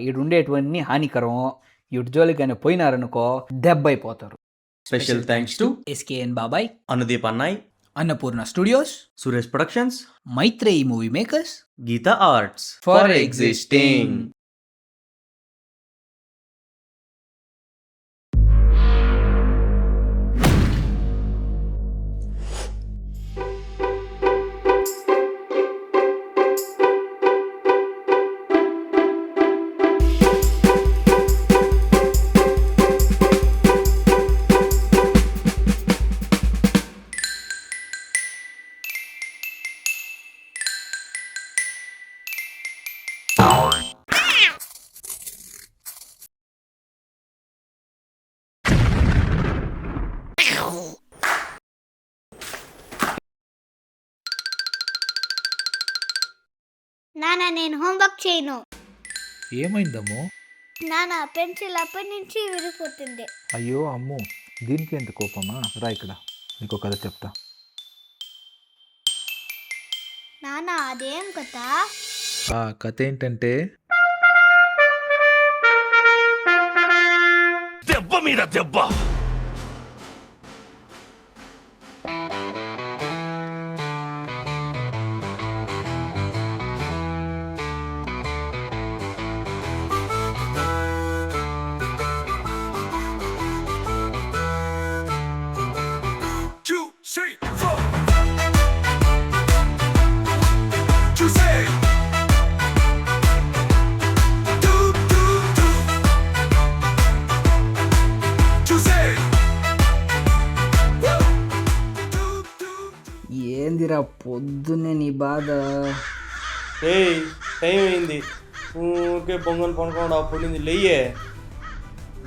ఈడుండేటివన్నీ హానికరం. ఈడు జోలికైనా పోయినారనుకో దెబ్బైపోతారు. స్పెషల్ థ్యాంక్స్ టు ఎస్కేఎన్ బాబాయ్, అనుదీప్ అన్నాయ్, Annapurna studios, Suresh productions, Mythri movie makers, Geetha arts for existing. నాన్న నేను హోంవర్క్ చేయను. ఏమైందమ్మో? నాన్న పెన్సిల్ అప్పటి నుంచి విరిగిపోతుంది. అయ్యో అమ్మో, దీనికి ఎంత కోపమా? రా ఇక్కడ నీకు కథ చెప్తా. నాన్న అదేం కదా? ఆ కథ ఏంటంటే, దెబ్బ మీద దెబ్బ. ఏందిరా పొద్దున్నే నీ బాధ? ఏయ్ టైం అయింది, ఊరికే బొంగను పనుకోండి. అప్పటి నుంచి లేయే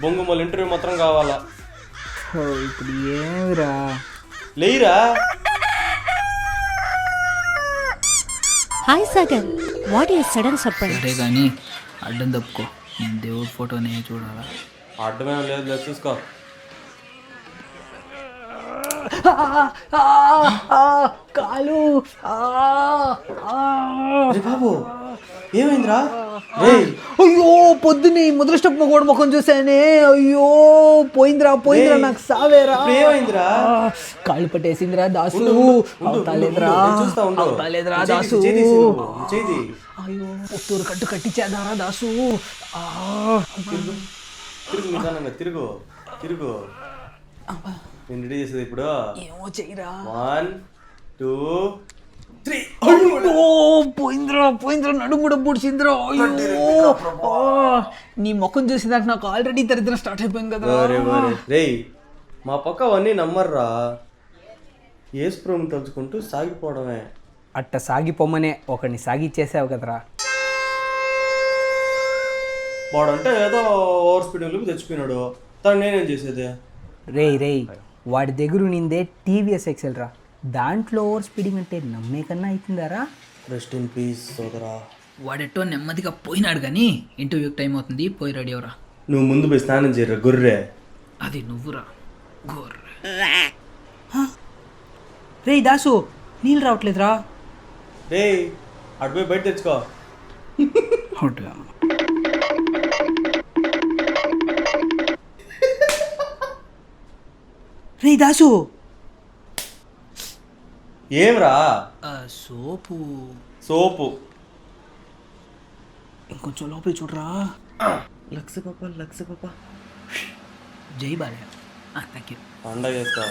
బొంగు, మళ్ళీ ఇంటర్వ్యూ మాత్రం కావాలా. ఇప్పుడు ఏమిరా? లేయిరా. Hi Sagar, what is sudden surprise? సరే కానీ అడ్డం తప్పుకో, నేను దేవుడి ఫోటోనే చూడాలా? అడ్డమేం లేదు, చూసుకో. కాలు బాబు ఏమైందిరా? అయ్యో పొద్దున్నే మొదటి స్టెప్ కూడా ముఖం చూసానే. అయ్యో పోయిందిరా నాకు సావేరా. ఏమైందిరా? కాళ్ళు పట్టేసిందిరా దాసు. అవుతాలేదురా దాసు. అయ్యో పుత్తూరు కట్టు కట్టించేదారా దాసు. తిరుగు తిరుగు నేను రెడీ చేసేది ఇప్పుడు. ఏమో చెయ్యరా. 1 2 3. అయ్యో పోయిందిరా నడుము కూడా పొడిచిందిరా. అయ్యో నీ ముఖం చూసేదాకా నాకు ఆల్రెడీ దరిద్రం స్టార్ట్ అయిపోయింది కదా. రేయ్ మా పక్క అవన్నీ నమ్మర్రా. ఏసుప్రభుని తలుచుకుంటూ సాగిపోవడమే. అట్ట సాగిపోమనే ఒకడిని సాగిచ్చేసావు కదరా. వాడంటే ఏదో ఓవర్ స్పీడింగ్ తెచ్చిపోయినాడు, తను నేనేం చేసేది? రేయ్ వాడి దగ్గర నిందే టీవీఎస్ ఎక్సెల్ రా. దాంట్లో ఓవర్ స్పీడింగ్ అంటే నమ్మే కన్నా అవుతుందారా. రెస్ట్ ఇన్ పీస్ సోదరా. వాడెట్టో నెమ్మదిగా పోయినాడు కానీ ఇంటర్వ్యూకి టైం అవుతుంది, పోయి రెడీ అవరా. నువ్వు ముందు పోయి స్నానం చేయరా గొర్రె. అది నువ్వురా గొర్రె. రే దాసు నీళ్ళు రావట్లేదురా. రే అటు పోయి బయట తెచ్చుకో. రే దాసు. ఏమ్రా? సోపు ఇంకొంచెం లోపలి చూడరా. లక్ష పాప జై బాలయ్య. Thank you. పండగ చేసుకో.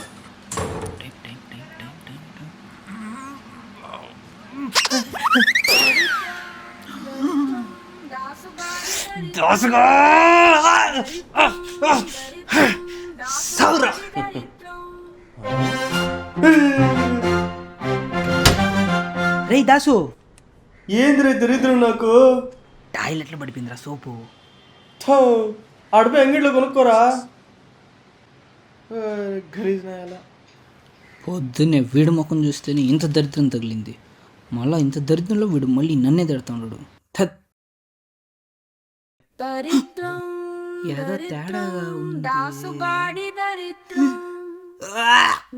రే దాసు. ఏందిరా దరిద్రం నాకు. టాయిలెట్లో పడిపోయిందిరా సోపు. ఆడిపోయి అంగిట్లో కొనుక్కోరా. గలీజ్ నాయాల. పొద్దున్నే వీడు ముఖం చూస్తేనే ఇంత దరిద్రం తగిలింది, మళ్ళీ ఇంత దరిద్రంలో వీడు మళ్ళీ నన్నే తిడతాడు. ఏదో తేడాగా ఉంది.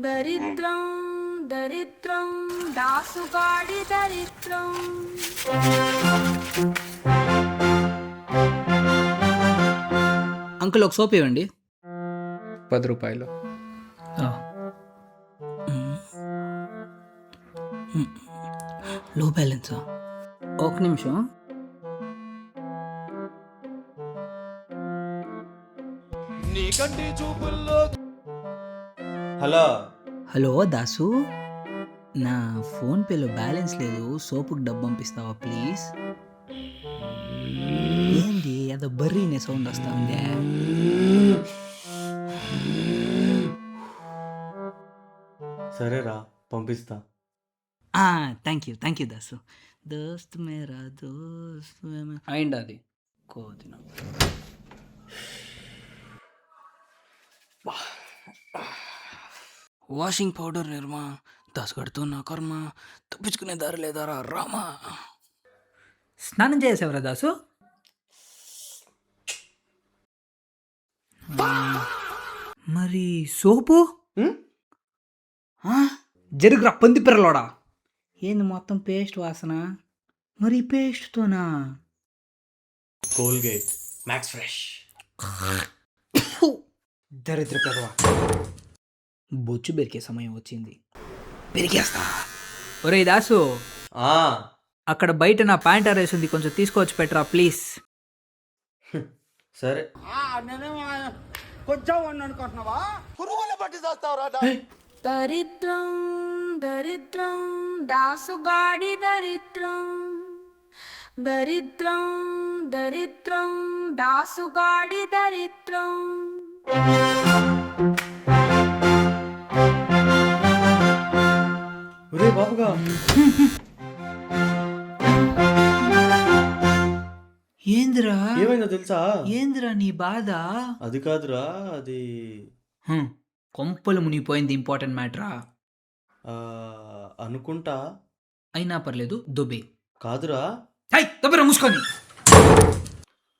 దరిద్రం దరిద్రం దాసుగాడి దరిద్రం. అంకుల్ ఒక సోప్ ఇవ్వండి. 10 రూపాయలు. లో బ్యాలెన్సా? ఒక నిమిషం. హలో హలో దాసు, నా ఫోన్పేలో బ్యాలెన్స్ లేదు, సోపుకి డబ్బు పంపిస్తావా ప్లీజ్? ఏంది అదో బర్రీనే సౌండ్ వస్తా ఉందే? సరేరా పంపిస్తా. Thank you Dasu. దోస్త్ మేరా దోస్త్ అయింది అది కోదిన. వాషింగ్ పౌడర్ నిర్మా, దాసుగడుతో నా కర్మ, తప్పించుకునే దారి లేదారా రామా. స్నానం చేసేవరా దాసు? మరి సోపు జరుగురా పంది పిర్రలోడా. ఏంది మొత్తం పేస్ట్ వాసన? మరి పేస్ట్తోనా? Colgate max fresh. దరిద్ర పెదవా. బొచ్చు బెరికే సమయం వచ్చింది, పెరిగేస్తా. ఒరే దాసు, అక్కడ బయట నా ప్యాంట్ ఆరేసింది, కొంచెం తీసుకొచ్చి పెట్టరా ప్లీజ్. సరే. దరిద్రం దరిద్రం దాసుగాడి దరిద్రం, దరిద్రం దరిద్రం దాసుగాడి దరిద్రం. ఒరే బాబుగా, ఏందిరా ఏమైందో తెలుసా? ఏందిరా నీ బాధ? అది కాదురా, అది కొంపలు మునిగిపోయింది. ఇంపార్టెంట్ మ్యాటరా అనుకుంటా. అయినా పర్లేదు, దుబ్బే. కాదురా, దబ్బరా మూసుకొని.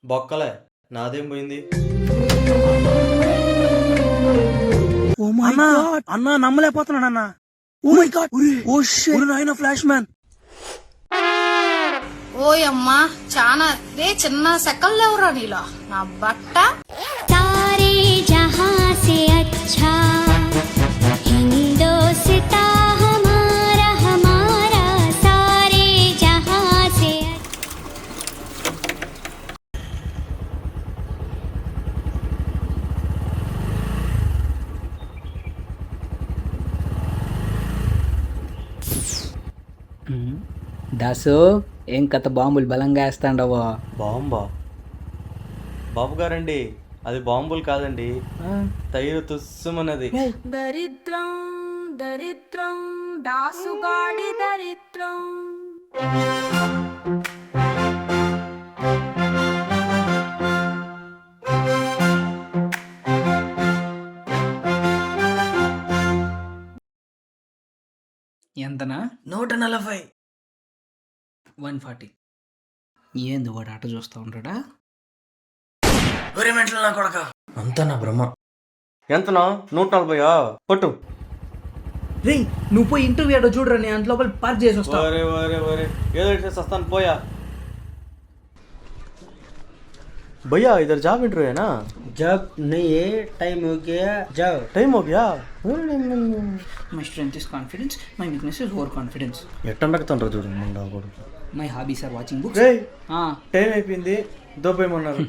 బొక్కలే, నాదేం పోయింది? అన్నా నమ్మలేకపోతున్నాడు అన్న. Oh my god, oh shit, నాయన ఫ్లాష్ మ్యాన్. ఓయమ్మా చానా రే చిన్న సెకల్ లేవురా నీలో నా బట్ట. सारे जहां से अच्छा हिंदोस्ता हमारा हमारा सारे जहां से. దాసు, ఏం కథ? బాంబులు బలంగా వేస్తాండవో. బాంబా? బాబు గారండి, అది బాంబులు కాదండి, తైరు తుస్సుమన్నది. దరిద్రం దరిద్రం దాసుగాడి దరిద్రం. ఎంతనా? 140. 140. ఏంది వాడు ఆట చూస్తూ ఉంటాడా? ఒరే మెంటల్ నా కొడక. అంతా నా బ్రహ్మ. ఎంతనా? 140. పట్టు. రే, నువ్వు పోయి ఇంటర్వ్యూ ఆడో చూడరా, నేను అంత లోపల పార్క్ చేసి వస్తా. ఒరే ఒరే ఒరే, ఏదో చేసి వస్తాను పోయా. भैया इधर जॉब इंटरव्यू है ना? जब नहीं है, टाइम हो गया, जाओ. टाइम हो गया. My strength is confidence, my weakness is overconfidence. ఎట్టండకుతాండ్రా చూడు ముండా కూడా. My hobbies are watching books. రేయ్, టైం అయిపోయింది, దొబ్బేయమన్నారు.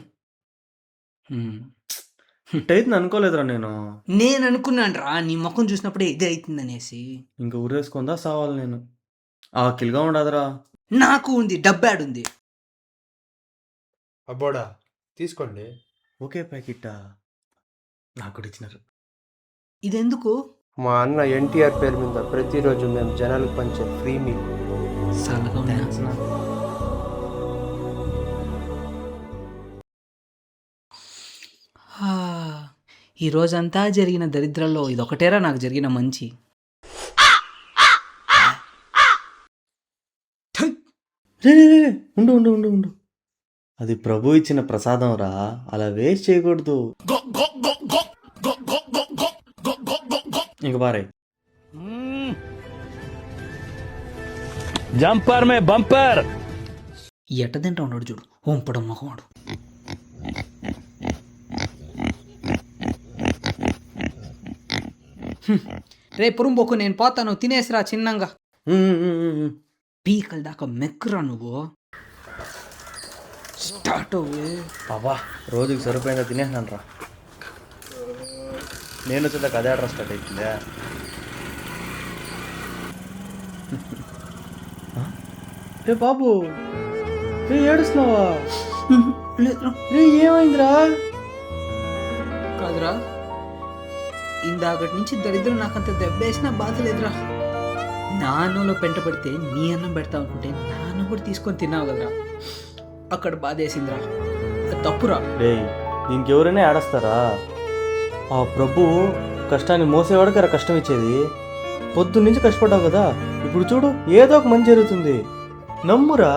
టైం అనుకోలేదురా నేను అనుకున్నాను రా, నీ ముఖం చూసినప్పుడే ఇదే అవుతుంది అనేసి. ఇంకా ఊరేసుకుందా సావాలి నేను. ఆకిలిగా ఉండదురా. నాకు ఉంది, డబ్బాడుంది. అబ్బోడా తీసుకోండి. ఒకే ప్యాకెట్ నాకు కూడా ఇచ్చినారు. ఇదెందుకు? మా అన్న ఎన్టీఆర్ పేరు మీద ప్రతిరోజు మేము జనాలకు పంచే ఫ్రీ మీల్. చల్లగా ఉన్నా. ఈ రోజంతా జరిగిన దరిద్రంలో ఇదొకటేరా నాకు జరిగిన మంచి. ఉండు ఉండు ఉండు ఉండు, అది ప్రభు ఇచ్చిన ప్రసాదం రా, అలా వేస్ట్ చేయకూడదు. ఇంక బారే. జంపర్ మే బంపర్. ఎట్ట తింటా ఉన్నాడు చూడు, ఓంపడం మొహమాడు. రే పురుంబోకు నేను పోతాను తినేసిరా చిన్నంగా. పీకల దాకా మెక్కురా నువ్వు. స్టార్ట్ అవ్వే. బాబా రోజుకి సరిపోయిందా తినేసినాను రా. నేను వచ్చేదాకా అదే అడ్రస్ స్టార్ట్ అవుతుందా. రే బాబు రే ఏడుస్తున్నావా? రే ఏమైందిరా? కాదురా, ఇందాకటి నుంచి దరిద్రం నాకంత దెబ్బేసినా బాధ లేదురా. నా అన్నంలో పెంట పడితే నీ అన్నం పెడతా అనుకుంటే నా అన్నం కూడా తీసుకొని తిన్నావు కదరా, అక్కడ బాధేసిందిరా. అది తప్పురా. రే దీనికి ఎవరైనా ఏడస్తారా? ఆ ప్రభు కష్టాన్ని మోసేవాడికి అలా కష్టం ఇచ్చేది. పొద్దున్న నుంచి కష్టపడ్డావు కదా, ఇప్పుడు చూడు ఏదో ఒక మంచి జరుగుతుంది. నమ్మురా.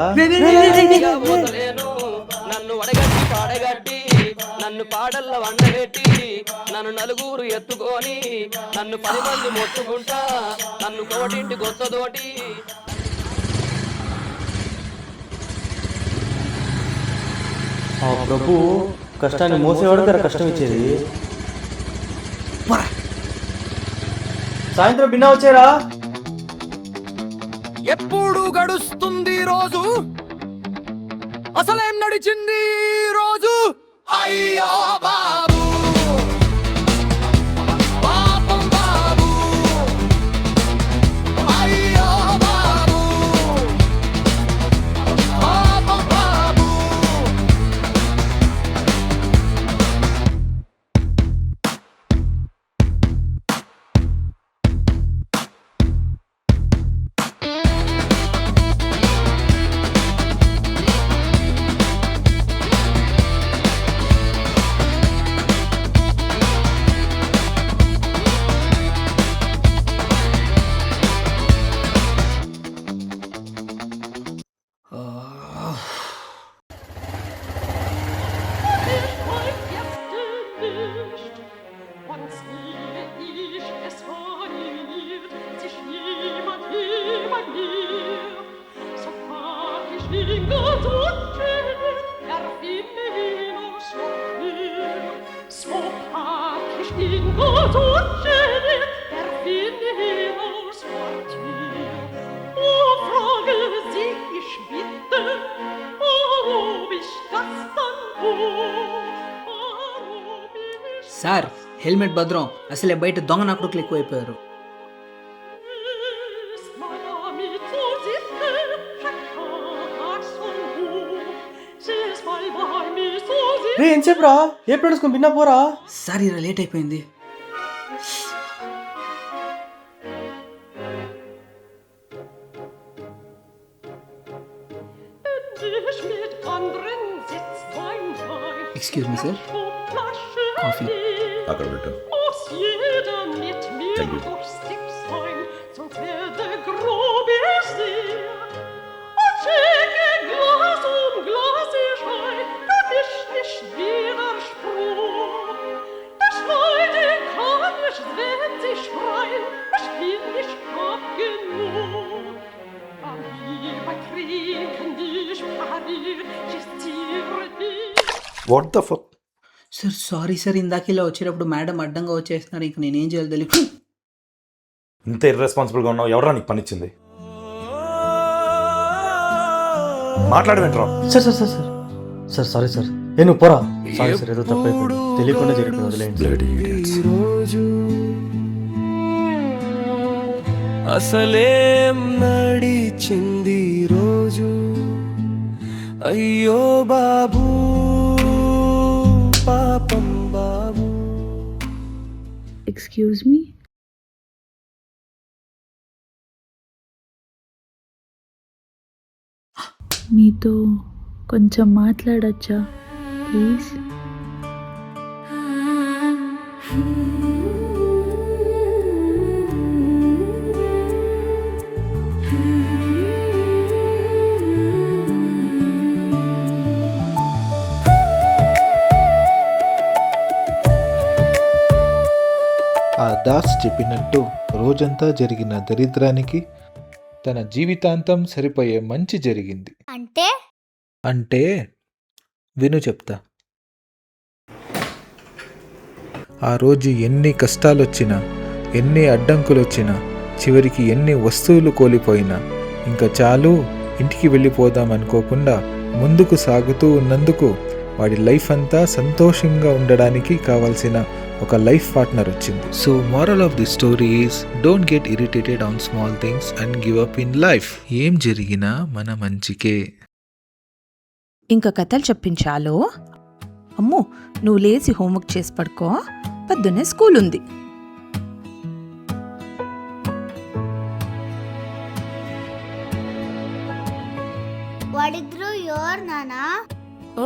నన్ను వడగట్టి పాడగట్టి నన్ను పాడల్ల వండబెట్టి నన్ను నలుగురు ఎత్తుకొని నన్ను 10 మంది మొత్తుకుంటా నన్ను కోటింటి గొత్తదోటి. ఆ ప్రభు కష్టాన్ని మోసేవాడికి అలా కష్టం ఇచ్చేది. సాయంత్రం బిన్నా వచ్చారా? ఎప్పుడు గడుస్తుంది రోజు, అసలేం నడిచింది రోజు. అయ్యో బాబు పాపం బాబు, అయ్యో బాబు పాపం బాబు. సార్ హెల్మెట్ భద్రం. అసలే బయట దొంగ నాకుడుకులు ఎక్కువైపోయారు. రే ఎంతసేపు రా? ఏ ప్లేడుసుకొని బిన్నా పోరా. సార్ ఇలా లేట్ అయిపోయింది. Excuse me sir, coffee. అక్కడ పెట్టు. What the fuck. Sir sorry sir, ఇందాక ఇలా వచ్చేటప్పుడు మేడం అడ్డంగా వచ్చేస్తున్నారు. ఇంక నేనేం చేయాలి తెలియదు. ఇంత ఇర్రెస్పాన్సిబుల్గా ఉన్నావు, ఎవరా నీకు పనిచ్చింది? మాట్లాడవేంట్రా? Sir sir sir sir sir sorry sir. ఏ నువ్వు పోరా. సారీ సార్, ఏదో తప్పైపోయింది, తెలియకుండా జరిగిపోయింది, వదిలేయండి. అసలేం నడిచింది రోజు, అయ్యో బాబు పాపం బాబు. ఎక్స్క్యూజ్ మీ, మీతో కొంచెం మాట్లాడచ్చా ప్లీజ్? ఆ దాస్ చెప్పినట్టు రోజంతా జరిగిన దరిద్రానికి తన జీవితాంతం సరిపోయే మంచి జరిగింది. అంటే విను చెప్తా. ఆ రోజు ఎన్ని కష్టాలొచ్చినా ఎన్ని అడ్డంకులు వచ్చినా, చివరికి ఎన్ని వస్తువులు కోల్పోయినా ఇంకా చాలు ఇంటికి వెళ్ళిపోదాం అనుకోకుండా ముందుకు సాగుతూ ఉన్నందుకు వాడి లైఫ్ అంతా సంతోషంగా ఉండడానికి కావాల్సిన ఒక లైఫ్ పార్ట్నర్ వచ్చింది. So moral of the story is don't get irritated on small things and give up in life. ఏం జరిగినా మన మంచికే. ఇంకా కథలు చెప్పించాలో. అమ్మో, నువ్వు లేచి హోంవర్క్ చేసి పడుకో, పొద్దున్నే స్కూల్ ఉంది. వాడిద్దరు ఎవరు నానా? ఓ